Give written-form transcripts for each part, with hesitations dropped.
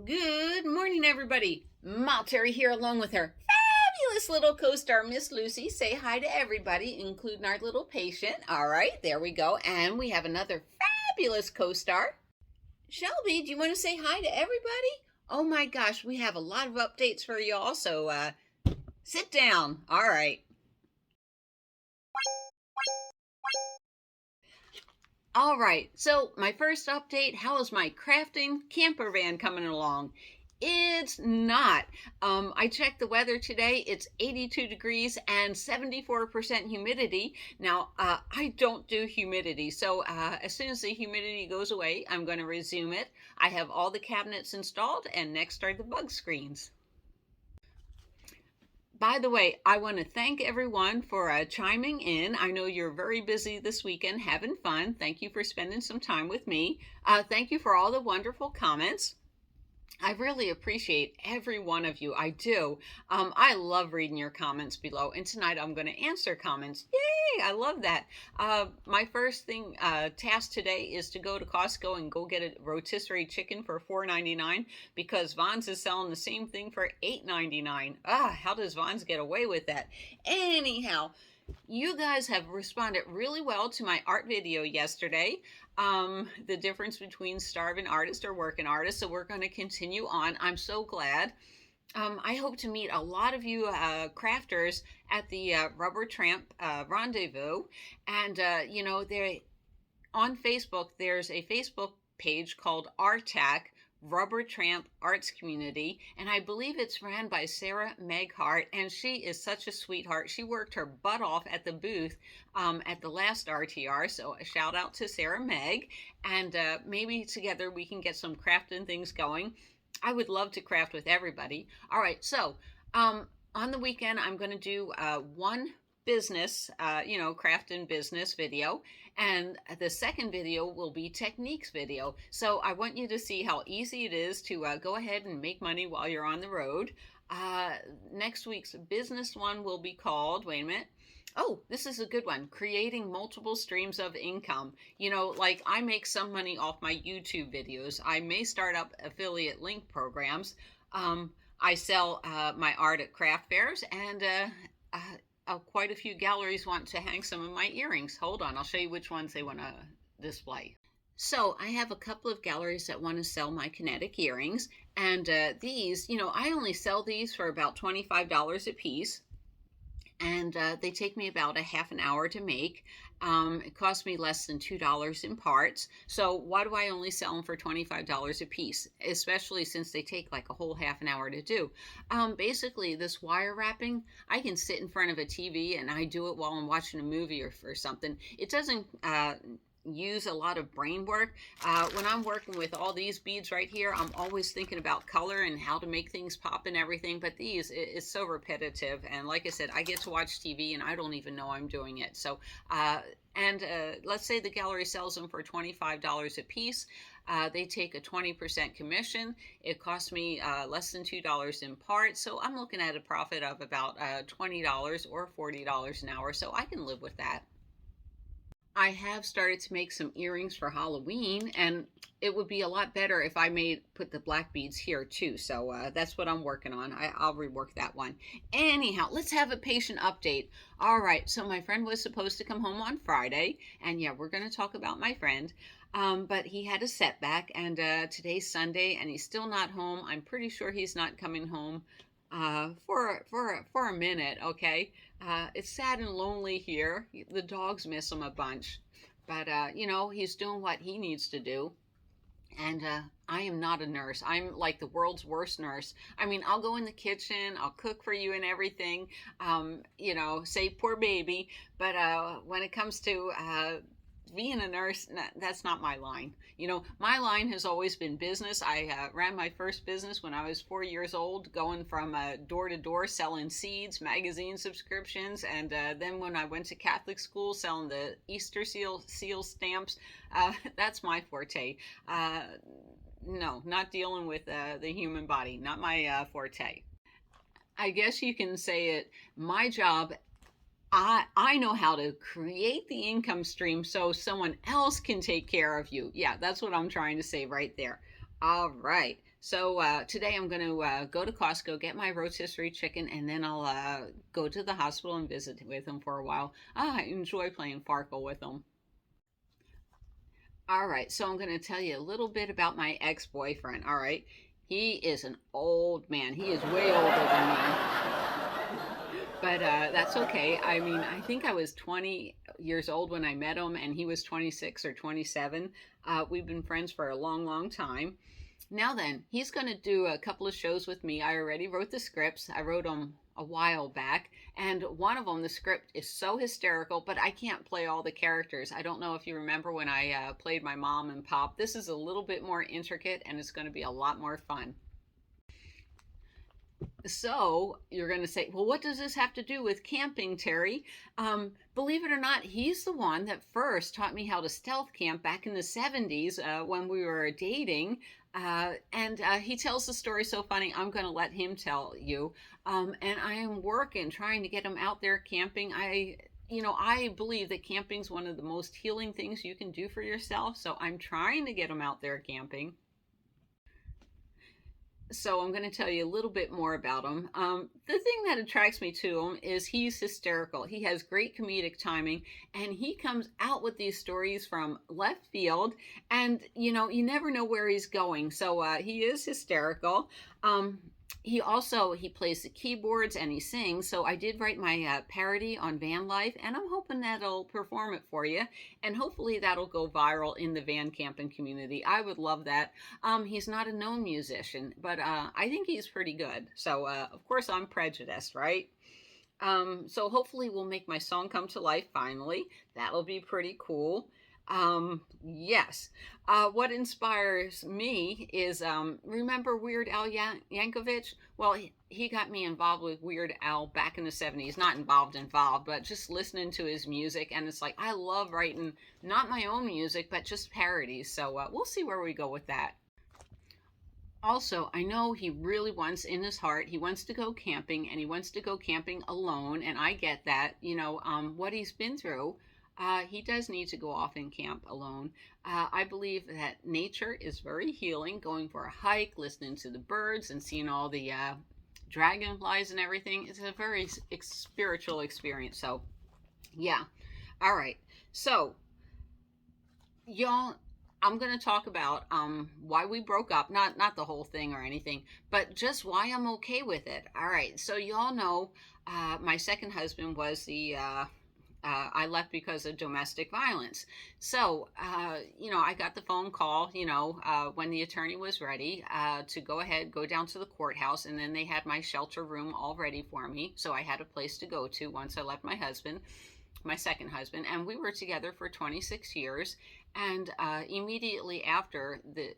Good morning, everybody. Ma Terry here, along with her fabulous little co-star, Miss Lucy. Say hi to everybody, including our little patient. All right, there we go. And we have another fabulous co-star. Shelby, do you want to say hi to everybody? Oh my gosh, we have a lot of updates for y'all, so sit down. All right. All right, so my first update, how is my crafting camper van coming along? It's not. I checked the weather today. It's 82 degrees and 74% humidity. Now, I don't do humidity, so as soon as the humidity goes away, I'm going to resume it. I have all the cabinets installed, and next are the bug screens. By the way, I want to thank everyone for chiming in. I know you're very busy this weekend having fun. Thank you for spending some time with me. Thank you for all the wonderful comments. I really appreciate every one of you. I do. I love reading your comments below. And tonight I'm going to answer comments. Yay! I love that. My first task today is to go to Costco and go get a rotisserie chicken for $4.99 because Vons is selling the same thing for $8.99. How does Vons get away with that? Anyhow, you guys have responded really well to my art video yesterday. The difference between starving artist or working artist. So we're going to continue on. I'm so glad. I hope to meet a lot of you crafters at the Rubber Tramp Rendezvous. And, there on Facebook, there's a Facebook page called RTAC, Rubber Tramp Arts Community, and I believe it's ran by Sarah Meg Hart, and she is such a sweetheart. She worked her butt off at the booth at the last RTR, so a shout out to Sarah Meg, and maybe together we can get some crafting things going. I would love to craft with everybody. All right, so on the weekend, I'm going to do one business, crafting business video. And the second video will be techniques video. So I want you to see how easy it is to go ahead and make money while you're on the road. Next week's business one will be called, wait a minute. Oh, this is a good one. Creating multiple streams of income. Like I make some money off my YouTube videos. I may start up affiliate link programs. I sell my art at craft fairs, and quite a few galleries want to hang some of my earrings. Hold on, I'll show you which ones they want to display. So I have a couple of galleries that want to sell my kinetic earrings, and these, I only sell these for about $25 a piece, and they take me about a half an hour to make. It costs me less than $2 in parts. So why do I only sell them for $25 a piece? Especially since they take like a whole half an hour to do. Basically, this wire wrapping, I can sit in front of a TV and I do it while I'm watching a movie or something. It doesn't use a lot of brain work. When I'm working with all these beads right here, I'm always thinking about color and how to make things pop and everything, but these, it's so repetitive, and like I said, I get to watch TV and I don't even know I'm doing it. So let's say the gallery sells them for $25 a piece. They take a 20% commission. It costs me less than $2 in parts, so I'm looking at a profit of about $20 or $40 an hour, so I can live with that. I have started to make some earrings for Halloween, and it would be a lot better if I put the black beads here too. So that's what I'm working on. I'll rework that one. Anyhow, let's have a patient update. All right, so my friend was supposed to come home on Friday, and yeah, we're going to talk about my friend. But he had a setback, and today's Sunday, and he's still not home. I'm pretty sure he's not coming home for a minute. Okay, it's sad and lonely here. The dogs miss him a bunch, but he's doing what he needs to do. And I am not a nurse. I'm like the world's worst nurse. I mean, I'll go in the kitchen, I'll cook for you and everything, say poor baby, but when it comes to being a nurse, that's not my line. My line has always been business. I ran my first business when I was 4 years old, going from door to door selling seeds, magazine subscriptions, and then when I went to Catholic school, selling the Easter seal stamps. That's my forte. No, not dealing with the human body, not my forte. I guess you can say it, my job, I know how to create the income stream so someone else can take care of you. Yeah, that's what I'm trying to say right there. All right. So today I'm going to go to Costco, get my rotisserie chicken, and then I'll go to the hospital and visit with him for a while. I enjoy playing Farkle with him. All right, so I'm going to tell you a little bit about my ex-boyfriend. All right, he is an old man. He is way older than me. But that's okay. I mean, I think I was 20 years old when I met him, and he was 26 or 27. We've been friends for a long, long time. Now then, he's going to do a couple of shows with me. I already wrote the scripts. I wrote them a while back, and one of them, the script is so hysterical, but I can't play all the characters. I don't know if you remember when I played my mom and pop. This is a little bit more intricate, and it's going to be a lot more fun. So you're going to say, well, what does this have to do with camping, Terry? Believe it or not, he's the one that first taught me how to stealth camp back in the 70s when we were dating. And he tells the story so funny, I'm going to let him tell you. And I am working, trying to get him out there camping. I believe that camping is one of the most healing things you can do for yourself. So I'm trying to get him out there camping. So I'm going to tell you a little bit more about him. The thing that attracts me to him is he's hysterical. He has great comedic timing, and he comes out with these stories from left field, and you never know where he's going. So he is hysterical. He plays the keyboards and he sings. So I did write my parody on van life, and I'm hoping that'll perform it for you, and hopefully that'll go viral in the van camping community. I would love that. He's not a known musician, but I think he's pretty good. So of course I'm prejudiced, right? So hopefully we'll make my song come to life finally. That'll be pretty cool. Yes. What inspires me is, remember Weird Al Yankovic? Well, he got me involved with Weird Al back in the 70s. Not involved, but just listening to his music. And it's like, I love writing, not my own music, but just parodies. So we'll see where we go with that. Also, I know he really wants in his heart, he wants to go camping, and he wants to go camping alone. And I get that, what he's been through. He does need to go off and camp alone. I believe that nature is very healing. Going for a hike, listening to the birds, and seeing all the dragonflies and everything. It's a very spiritual experience. So, yeah. All right. So, y'all, I'm going to talk about why we broke up. Not the whole thing or anything, but just why I'm okay with it. All right. So, y'all know my second husband was I left because of domestic violence. So, I got the phone call, when the attorney was ready to go down to the courthouse, and then they had my shelter room all ready for me. So I had a place to go to once I left my second husband, and we were together for 26 years. And immediately after the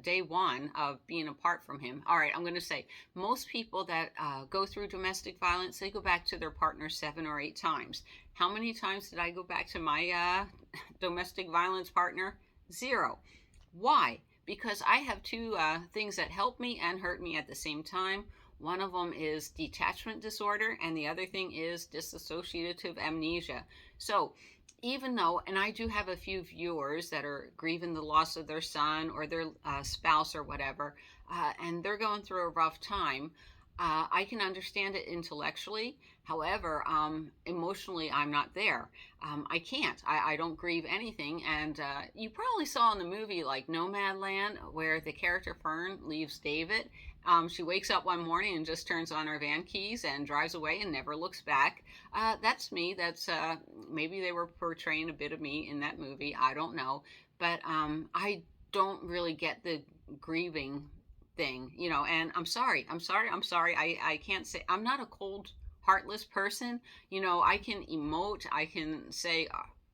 day one of being apart from him. All right, I'm going to say most people that go through domestic violence, they go back to their partner 7 or 8 times. How many times did I go back to my domestic violence partner? 0. Why? Because I have 2 things that help me and hurt me at the same time. One of them is detachment disorder, and the other thing is dissociative amnesia. So even though, and I do have a few viewers that are grieving the loss of their son or their spouse or whatever, and they're going through a rough time, I can understand it intellectually. However, emotionally, I'm not there. I can't. I don't grieve anything. And you probably saw in the movie like Nomadland, where the character Fern leaves David. She wakes up one morning and just turns on her van keys and drives away and never looks back. That's me. That's maybe they were portraying a bit of me in that movie. I don't know. But I don't really get the grieving thing, and I'm sorry. I can't say, I'm not a cold, heartless person. I can emote. I can say,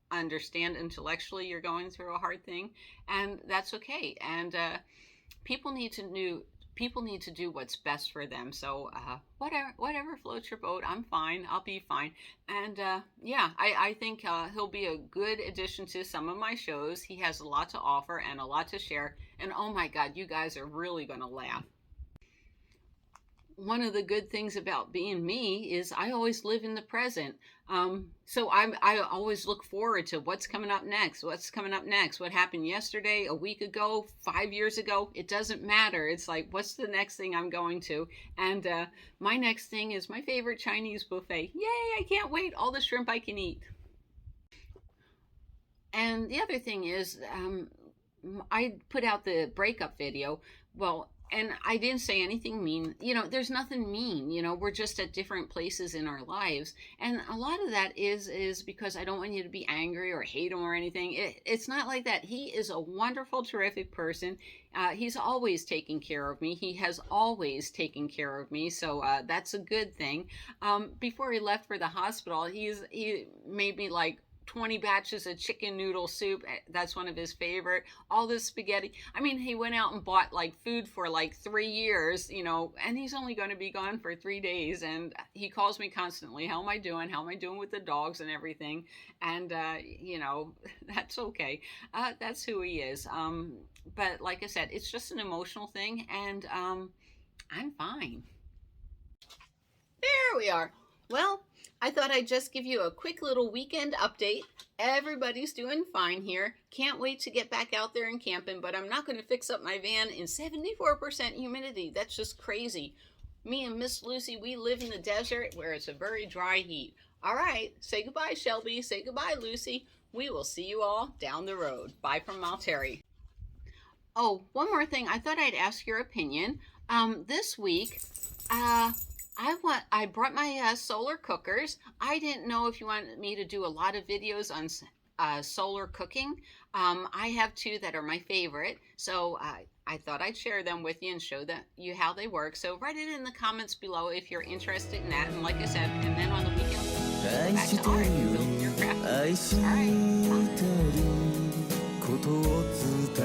understand intellectually you're going through a hard thing, and that's okay. And people need to do what's best for them. So whatever floats your boat, I'm fine. I'll be fine. And I think he'll be a good addition to some of my shows. He has a lot to offer and a lot to share. And oh my God, you guys are really going to laugh. one of the good things about being me is I always live in the present. So I always look forward to what's coming up next. What's coming up next? What happened yesterday, a week ago, 5 years ago? It doesn't matter. It's like, what's the next thing I'm going to? And my next thing is my favorite Chinese buffet. Yay! I can't wait. All the shrimp I can eat. And the other thing is, I put out the breakup video. Well, and I didn't say anything mean. There's nothing mean. We're just at different places in our lives, and a lot of that is because I don't want you to be angry or hate him or anything. It's not like that. He is a wonderful, terrific person. He's always taking care of me. He has always taken care of me, so that's a good thing. Before he left for the hospital, he made me like 20 batches of chicken noodle soup. That's one of his favorite. All this spaghetti. I mean, he went out and bought like food for like 3 years, and he's only going to be gone for 3 days. And he calls me constantly. How am I doing? How am I doing with the dogs and everything? And, that's okay. That's who he is. But like I said, it's just an emotional thing. And I'm fine. There we are. Well, I thought I'd just give you a quick little weekend update. Everybody's doing fine here. Can't wait to get back out there and camping, but I'm not going to fix up my van in 74% humidity. That's just crazy. Me and Miss Lucy, we live in the desert where it's a very dry heat. All right, say goodbye, Shelby. Say goodbye, Lucy. We will see you all down the road. Bye from Mount Terry. Oh, one more thing. I thought I'd ask your opinion. This week, I brought my solar cookers. I didn't know if you wanted me to do a lot of videos on solar cooking. I have two that are my favorite, so I thought I'd share them with you and show you how they work. So write it in the comments below if you're interested in that. And like I said, and then on the weekend, go back to art and build your craft. All right, bye.